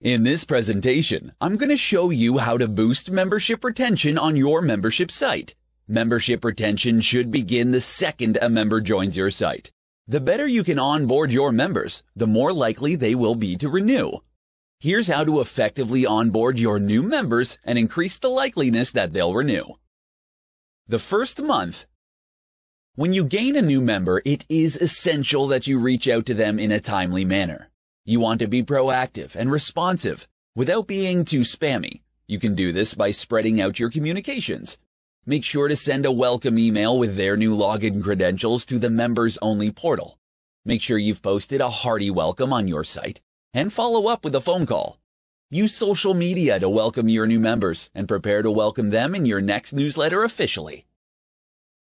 In this presentation, I'm going to show you how to boost membership retention on your membership site. Membership retention should begin the second a member joins your site. The better you can onboard your members, the more likely they will be to renew. Here's how to effectively onboard your new members and increase the likeliness that they'll renew. The first month. When you gain a new member, it is essential that you reach out to them in a timely manner. You want to be proactive and responsive without being too spammy. You can do this by spreading out your communications. Make sure to send a welcome email with their new login credentials to the members-only portal. Make sure you've posted a hearty welcome on your site and follow up with a phone call. Use social media to welcome your new members and prepare to welcome them in your next newsletter officially.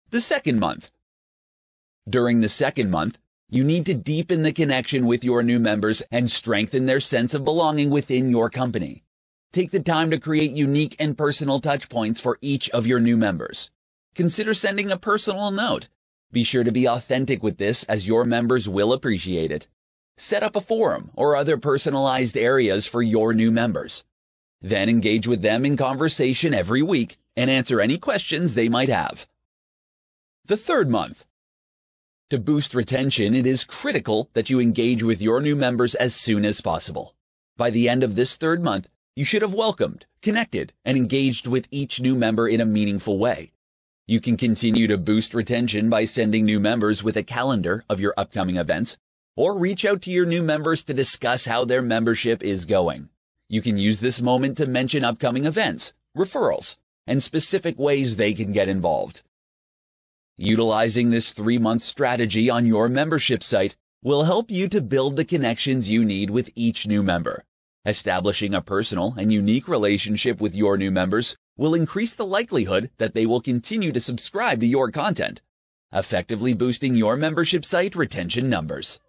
The second month. During the second month, you need to deepen the connection with your new members and strengthen their sense of belonging within your company. Take the time to create unique and personal touch points for each of your new members. Consider sending a personal note. Be sure to be authentic with this, as your members will appreciate it. Set up a forum or other personalized areas for your new members. Then engage with them in conversation every week and answer any questions they might have. The third month. To boost retention, it is critical that you engage with your new members as soon as possible. By the end of this third month, you should have welcomed, connected, and engaged with each new member in a meaningful way. You can continue to boost retention by sending new members with a calendar of your upcoming events, or reach out to your new members to discuss how their membership is going. You can use this moment to mention upcoming events, referrals, and specific ways they can get involved. Utilizing this 3-month strategy on your membership site will help you to build the connections you need with each new member. Establishing a personal and unique relationship with your new members will increase the likelihood that they will continue to subscribe to your content, effectively boosting your membership site retention numbers.